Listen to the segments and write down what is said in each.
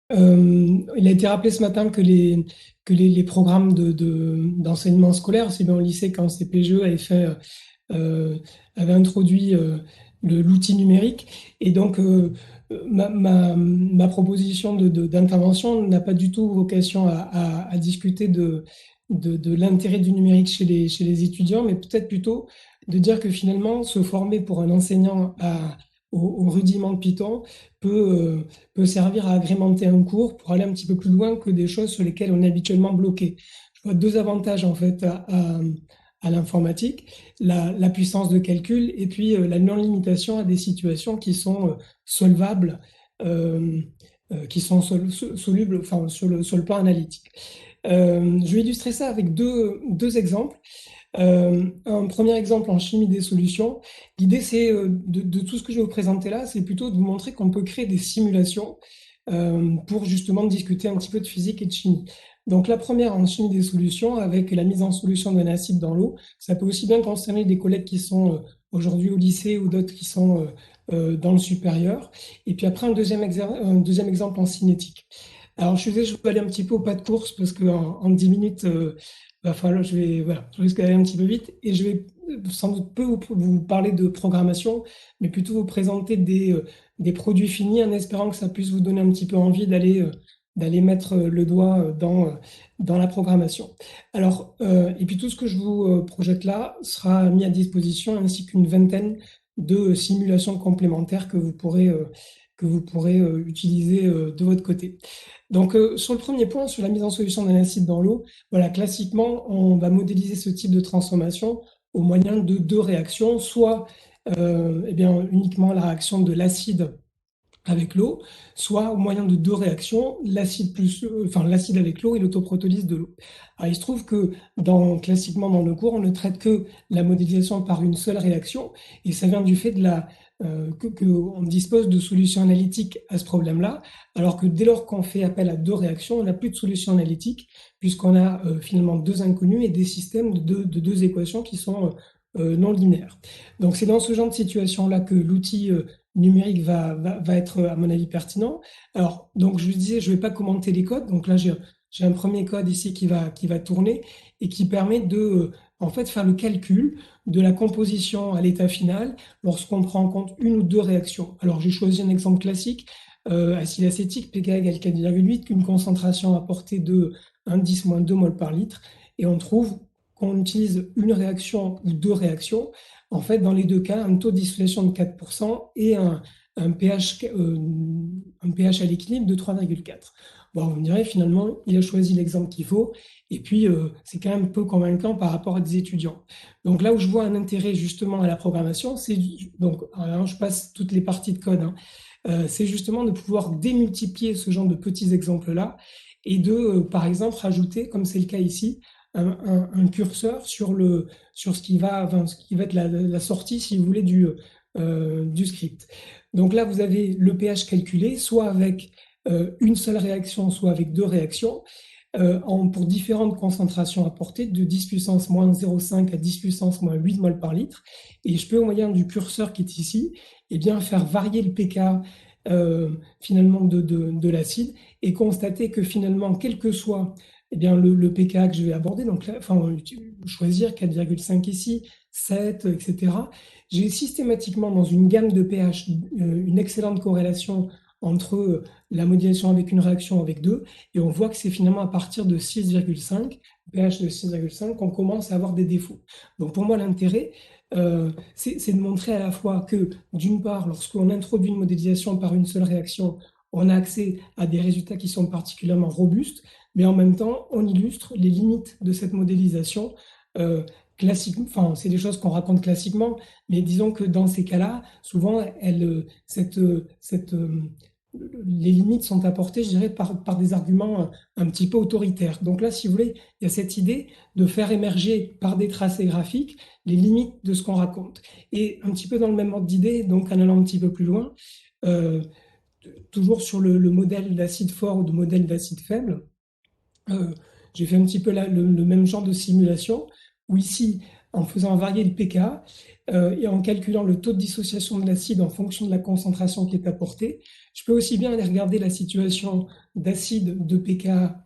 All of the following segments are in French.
Il a été rappelé ce matin que les programmes d'enseignement scolaire, aussi bien au lycée qu'en CPGE, euh, avaient introduit l'outil numérique. Et donc, ma proposition d'intervention n'a pas du tout vocation à discuter de l'intérêt du numérique chez les étudiants, mais peut-être plutôt de dire que finalement, se former pour un enseignant au rudiment de Python peut servir à agrémenter un cours pour aller un petit peu plus loin que des choses sur lesquelles on est habituellement bloqué. Je vois deux avantages en fait à l'informatique, la puissance de calcul et puis la non-limitation à des situations qui sont solvables, euh, qui sont solubles enfin, sur le plan analytique. Je vais illustrer ça avec deux exemples. Un premier exemple en chimie des solutions. L'idée, c'est de tout ce que je vais vous présenter là, c'est plutôt de vous montrer qu'on peut créer des simulations pour justement discuter un petit peu de physique et de chimie. Donc la première en chimie des solutions, avec la mise en solution d'un acide dans l'eau, ça peut aussi bien concerner des collègues qui sont aujourd'hui au lycée ou d'autres qui sont dans le supérieur. Et puis après, un deuxième exemple en cinétique. Alors je suis désolé, je vais aller un petit peu au pas de course parce qu'en 10 minutes, enfin, voilà, je risque d'aller un petit peu vite et je vais sans doute peu vous parler de programmation, mais plutôt vous présenter des produits finis en espérant que ça puisse vous donner un petit peu envie d'aller mettre le doigt dans la programmation. Alors, et puis tout ce que je vous projette là sera mis à disposition ainsi qu'une vingtaine de simulations complémentaires que vous pourrez utiliser de votre côté. Donc, sur le premier point, sur la mise en solution d'un acide dans l'eau, voilà, classiquement, on va modéliser ce type de transformation au moyen de deux réactions, soit eh bien, uniquement la réaction de l'acide avec l'eau, soit au moyen de deux réactions, l'acide avec l'eau et l'autoprotolyse de l'eau. Alors, il se trouve que classiquement dans le cours, on ne traite que la modélisation par une seule réaction, et ça vient du fait qu'on dispose de solutions analytiques à ce problème-là, alors que dès lors qu'on fait appel à deux réactions, on n'a plus de solution analytique, puisqu'on a finalement deux inconnus et des systèmes de deux équations qui sont non linéaires. Donc c'est dans ce genre de situation-là que l'outil numérique va être, à mon avis, pertinent. Alors, donc, je vous disais, je ne vais pas commenter les codes. Donc là, j'ai un premier code ici qui va tourner et qui permet en fait, faire le calcul de la composition à l'état final lorsqu'on prend en compte une ou deux réactions. Alors, j'ai choisi un exemple classique, acide acétique, pK égale 4,8, qu'une concentration apportée de 1,10 - 2 moles par litre. Et on trouve qu'on utilise une réaction ou deux réactions en fait, dans les deux cas, un taux de distillation de 4% et un pH, un pH à l'équilibre de 3,4. Bon, vous me direz, finalement, il a choisi l'exemple qu'il faut, et puis c'est quand même peu convaincant par rapport à des étudiants. Donc là où je vois un intérêt justement à la programmation, donc alors, je passe toutes les parties de code, hein. C'est justement de pouvoir démultiplier ce genre de petits exemples-là et par exemple, rajouter, comme c'est le cas ici, un curseur sur ce qui va être la sortie, si vous voulez, du script. Donc là, vous avez le pH calculé, soit avec une seule réaction, soit avec deux réactions, pour différentes concentrations apportées, de 10 puissance moins 0,5 à 10 puissance moins 8 mol par litre. Et je peux, au moyen du curseur qui est ici, eh bien, faire varier le pK finalement de l'acide et constater que finalement, quel que soit eh bien, le pKa que je vais aborder, donc là, enfin, choisir 4,5 ici, 7, etc. J'ai systématiquement dans une gamme de pH une excellente corrélation entre la modulation avec une réaction avec deux, et on voit que c'est finalement à partir de 6,5, pH de 6,5, qu'on commence à avoir des défauts. Donc pour moi, l'intérêt, c'est de montrer à la fois que, d'une part, lorsqu'on introduit une modélisation par une seule réaction, on a accès à des résultats qui sont particulièrement robustes, mais en même temps, on illustre les limites de cette modélisation classique. Enfin, c'est des choses qu'on raconte classiquement, mais disons que dans ces cas-là, souvent, les limites sont apportées, je dirais, par des arguments un petit peu autoritaires. Donc là, si vous voulez, il y a cette idée de faire émerger par des tracés graphiques les limites de ce qu'on raconte. Et un petit peu dans le même ordre d'idée, donc en allant un petit peu plus loin, euh, toujours sur le modèle d'acide fort ou de modèle d'acide faible, euh, j'ai fait un petit peu le même genre de simulation où ici, en faisant varier le pKa et en calculant le taux de dissociation de l'acide en fonction de la concentration qui est apportée. Je peux aussi bien aller regarder la situation d'acide de pKa,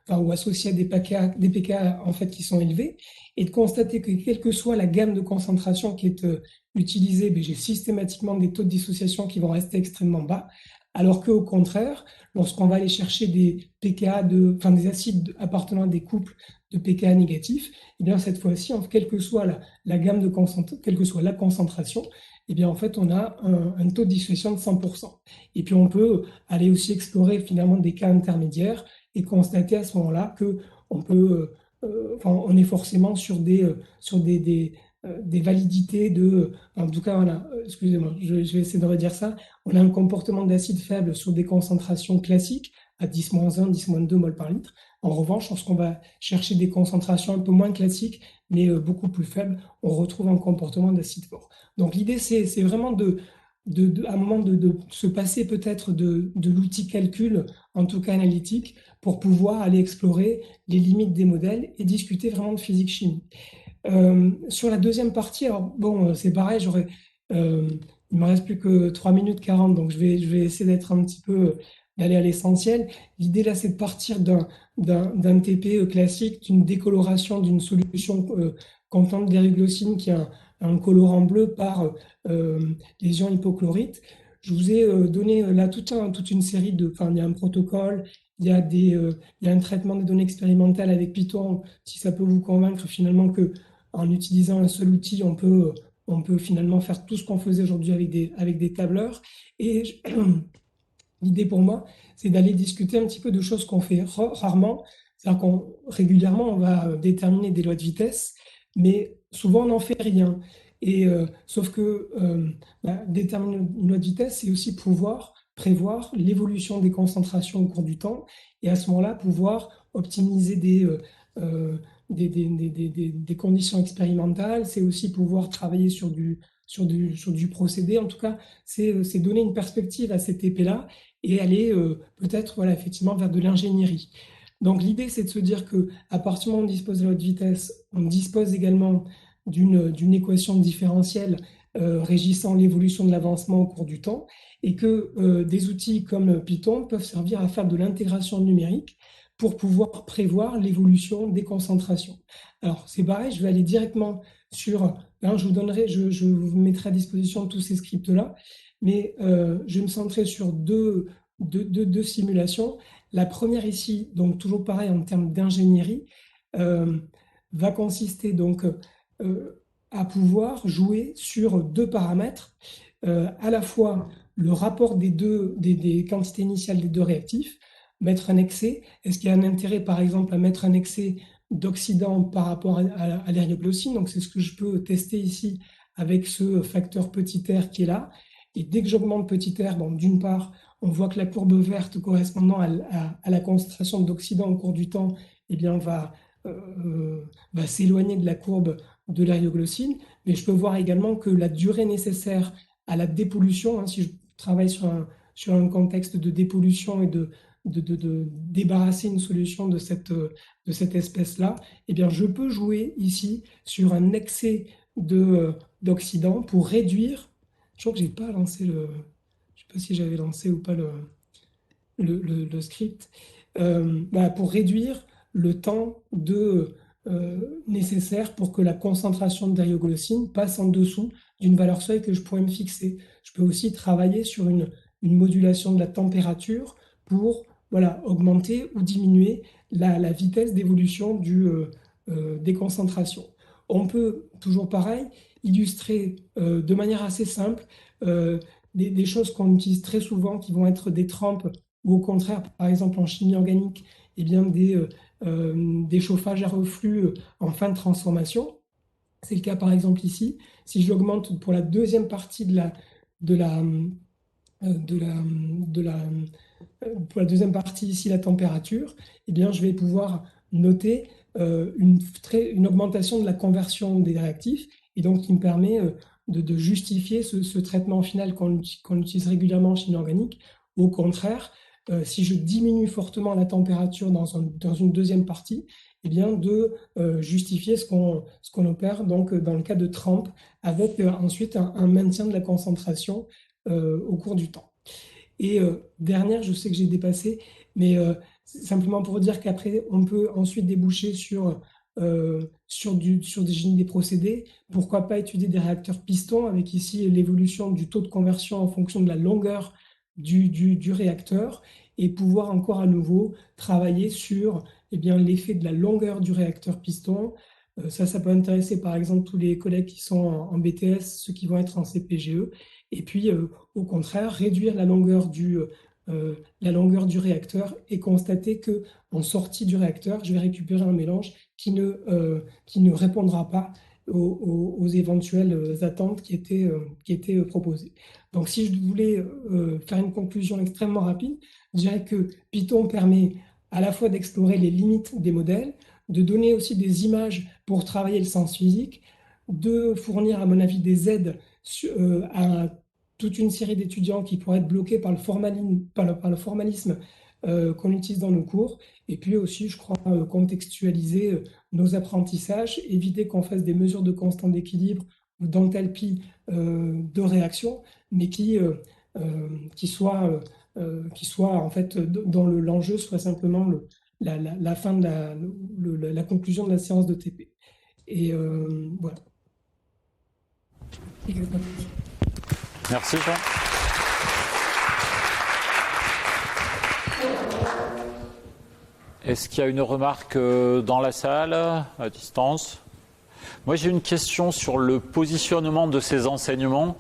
ou associé à des pKa en fait, qui sont élevés, et de constater que quelle que soit la gamme de concentration qui est utilisée, j'ai systématiquement des taux de dissociation qui vont rester extrêmement bas, alors qu'au contraire, lorsqu'on va aller chercher des pKa des acides appartenant à des couples de pKa négatifs, et bien cette fois-ci, quelle que soit la gamme de concentration, quelle que soit la concentration, et bien en fait on a un taux de dissociation de 100%. Et puis on peut aller aussi explorer finalement des cas intermédiaires et constater à ce moment-là que on est forcément sur des validités en tout cas, voilà, excusez-moi, je vais essayer de redire ça. On a un comportement d'acide faible sur des concentrations classiques à 10-1, 10-2 moles par litre. En revanche, lorsqu'on va chercher des concentrations un peu moins classiques, mais beaucoup plus faibles, on retrouve un comportement d'acide fort. Donc l'idée, c'est vraiment à un moment de se passer peut-être de l'outil calcul, en tout cas analytique, pour pouvoir aller explorer les limites des modèles et discuter vraiment de physique-chimie. Sur la deuxième partie, alors bon, c'est pareil, il me reste plus que 3 minutes 40, donc je vais essayer d'être un petit peu, d'aller à l'essentiel. L'idée là, c'est de partir d'un TP classique, d'une décoloration d'une solution contenant des ruglossine qui a un colorant bleu par les ions hypochlorites. Je vous ai donné là toute une série il y a un protocole, il y a un traitement des données expérimentales avec Python, si ça peut vous convaincre finalement que en utilisant un seul outil, on peut finalement faire tout ce qu'on faisait aujourd'hui avec des tableurs. Et l'idée pour moi, c'est d'aller discuter un petit peu de choses qu'on fait rarement. C'est-à-dire régulièrement, on va déterminer des lois de vitesse, mais souvent, on n'en fait rien. Sauf que déterminer une loi de vitesse, c'est aussi pouvoir prévoir l'évolution des concentrations au cours du temps et à ce moment-là, pouvoir optimiser euh, des conditions expérimentales. C'est aussi pouvoir travailler sur du procédé. En tout cas, c'est donner une perspective à cette épée-là et aller peut-être voilà, effectivement vers de l'ingénierie. Donc l'idée, c'est de se dire qu'à partir du moment où on dispose de la haute vitesse, on dispose également d'une équation différentielle régissant l'évolution de l'avancement au cours du temps, et que des outils comme Python peuvent servir à faire de l'intégration numérique pour pouvoir prévoir l'évolution des concentrations. Alors c'est pareil, je vais aller directement je vous mettrai à disposition tous ces scripts-là, mais je vais me centrer sur deux simulations. La première ici, donc toujours pareil en termes d'ingénierie, va consister donc à pouvoir jouer sur deux paramètres, à la fois le rapport des quantités initiales des deux réactifs, mettre un excès. Est-ce qu'il y a un intérêt, par exemple, à mettre un excès d'oxydant par rapport à l'hélioglossine? Donc, c'est ce que je peux tester ici avec ce facteur petit r qui est là. Et dès que j'augmente petit r, bon, d'une part, on voit que la courbe verte correspondant à la concentration d'oxydant au cours du temps, eh bien, va s'éloigner de la courbe de l'hélioglossine. Mais je peux voir également que la durée nécessaire à la dépollution, si je travaille sur un contexte de dépollution et de débarrasser une solution de cette espèce-là, eh bien, je peux jouer ici sur un excès d'oxydant pour réduire. Je crois que je n'ai pas lancé je ne sais pas si j'avais lancé ou pas le script, pour réduire le temps nécessaire pour que la concentration de l'hélioglossine passe en dessous d'une valeur seuil que je pourrais me fixer. Je peux aussi travailler sur une modulation de la température pour augmenter ou diminuer la vitesse d'évolution des concentrations. On peut, toujours pareil, illustrer de manière assez simple des choses qu'on utilise très souvent, qui vont être des trempes, ou au contraire, par exemple en chimie organique, eh bien des chauffages à reflux en fin de transformation. C'est le cas par exemple ici. Si j'augmente pour la deuxième partie pour la deuxième partie ici la température, eh bien, je vais pouvoir noter une augmentation de la conversion des réactifs, et donc qui me permet de justifier ce traitement final qu'on utilise régulièrement en chimie organique. Au contraire, si je diminue fortement la température dans une deuxième partie, eh bien, de justifier ce qu'on opère donc, dans le cas de trempe, avec ensuite un maintien de la concentration au cours du temps. Et dernière, je sais que j'ai dépassé, mais simplement pour dire qu'après, on peut ensuite déboucher sur des procédés. Pourquoi pas étudier des réacteurs pistons avec ici l'évolution du taux de conversion en fonction de la longueur du réacteur et pouvoir encore à nouveau travailler sur eh bien, l'effet de la longueur du réacteur piston. Ça peut intéresser par exemple tous les collègues qui sont en BTS, ceux qui vont être en CPGE. Et puis, au contraire, réduire la longueur du réacteur et constater qu'en sortie du réacteur, je vais récupérer un mélange qui ne répondra pas aux éventuelles attentes qui étaient proposées. Donc, si je voulais faire une conclusion extrêmement rapide, je dirais que Python permet à la fois d'explorer les limites des modèles, de donner aussi des images pour travailler le sens physique, de fournir, à mon avis, des aides à toute une série d'étudiants qui pourraient être bloqués par le formalisme qu'on utilise dans nos cours, et puis aussi, je crois, contextualiser nos apprentissages, éviter qu'on fasse des mesures de constant d'équilibre ou d'enthalpie de réaction, mais qui soit en fait, dans l'enjeu soit simplement la fin de la conclusion de la séance de TP. Et voilà. Merci Jean. Est-ce qu'il y a une remarque dans la salle, à distance? Moi j'ai une question sur le positionnement de ces enseignements.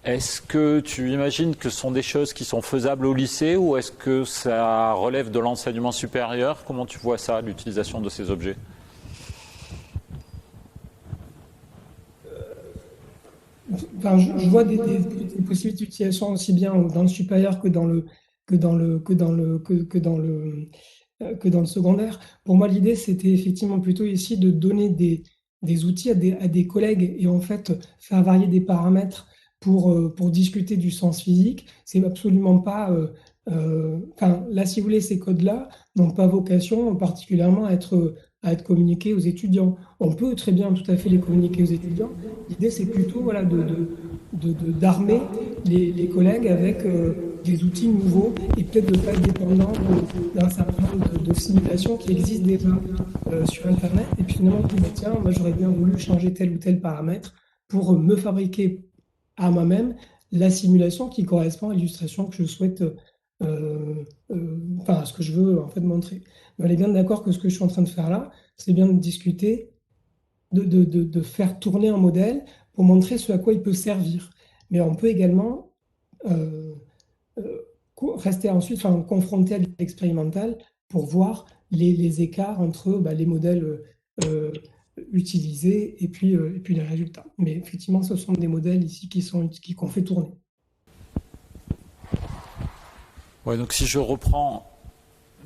Est-ce que tu imagines que ce sont des choses qui sont faisables au lycée ou est-ce que ça relève de l'enseignement supérieur? Comment tu vois ça, l'utilisation de ces objets? Enfin, je vois des possibilités d'utilisation aussi bien dans le supérieur que dans le secondaire. Pour moi, l'idée, c'était effectivement plutôt ici de donner des outils à des collègues et en fait faire varier des paramètres pour discuter du sens physique. C'est absolument pas. Enfin, là, si vous voulez, ces codes-là n'ont pas vocation particulièrement à être communiqués aux étudiants. On peut très bien tout à fait les communiquer aux étudiants. L'idée, c'est plutôt voilà, d'armer les collègues avec des outils nouveaux et peut-être de ne pas être dépendant d'un certain nombre de simulations qui existent déjà sur Internet. Et puis finalement, on dit, bah, tiens, moi j'aurais bien voulu changer tel ou tel paramètre pour me fabriquer à moi-même la simulation qui correspond à l'illustration que je souhaite, enfin à ce que je veux en fait montrer. Mais on est bien d'accord que ce que je suis en train de faire là, c'est bien de discuter, de faire tourner un modèle pour montrer ce à quoi il peut servir. Mais on peut également rester ensuite, enfin, confronté à l'expérimental pour voir les écarts entre les modèles utilisés et puis les résultats. Mais effectivement, ce sont des modèles ici qu'on fait tourner. Ouais, donc si je reprends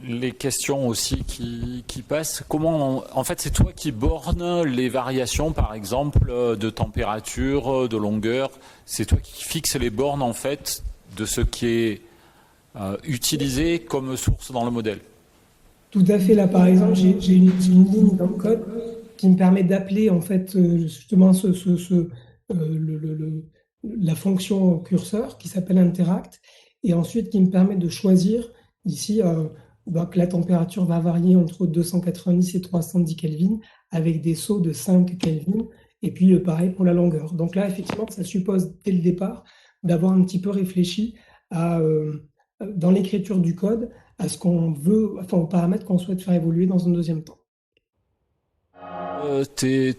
les questions aussi qui passent, comment en fait c'est toi qui bornes les variations par exemple de température, de longueur, c'est toi qui fixes les bornes en fait de ce qui est utilisé comme source dans le modèle. Tout à fait. Là, par exemple, j'ai une ligne dans le code qui me permet d'appeler en fait justement la fonction curseur qui s'appelle interact et ensuite qui me permet de choisir ici que la température va varier entre 290 et 310 Kelvin avec des sauts de 5 Kelvin et puis pareil pour la longueur. Donc là, effectivement, ça suppose dès le départ d'avoir un petit peu réfléchi dans l'écriture du code à ce qu'on veut, enfin aux paramètres qu'on souhaite faire évoluer dans un deuxième temps.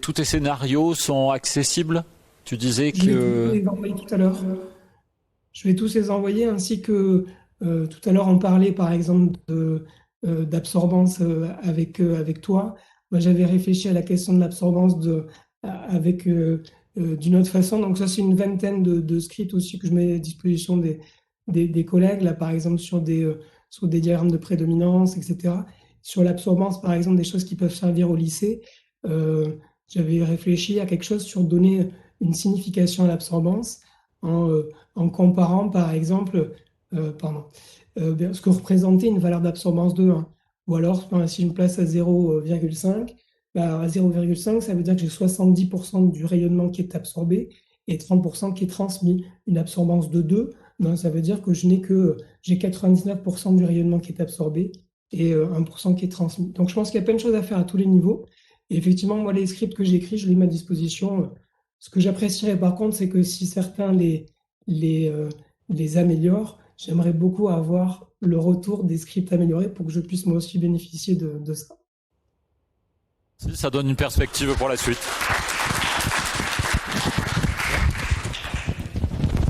Tous tes scénarios sont accessibles? Tu disais Je vais que... tous les envoyer tout à l'heure. Je vais tous les envoyer ainsi que tout à l'heure on parlait par exemple d'absorbance avec toi. Moi j'avais réfléchi à la question de l'absorbance avec d'une autre façon. Donc ça c'est une vingtaine de scripts aussi que je mets à disposition des collègues, là par exemple sur des diagrammes de prédominance, etc. Sur l'absorbance par exemple des choses qui peuvent servir au lycée. J'avais réfléchi à quelque chose sur donner une signification à l'absorbance en comparant par exemple ce que représentait une valeur d'absorbance de 1. Ou alors, ben, si je me place à 0,5, ben, à 0,5, ça veut dire que j'ai 70% du rayonnement qui est absorbé et 30% qui est transmis. Une absorbance de 2, ben, ça veut dire que j'ai 99% du rayonnement qui est absorbé et 1% qui est transmis. Donc je pense qu'il y a plein de choses à faire à tous les niveaux. Et effectivement, moi, les scripts que j'écris, je les mets à disposition. Ce que j'apprécierais par contre, c'est que si certains les, euh, les améliorent, j'aimerais beaucoup avoir le retour des scripts améliorés pour que je puisse moi aussi bénéficier de ça. Si, ça donne une perspective pour la suite.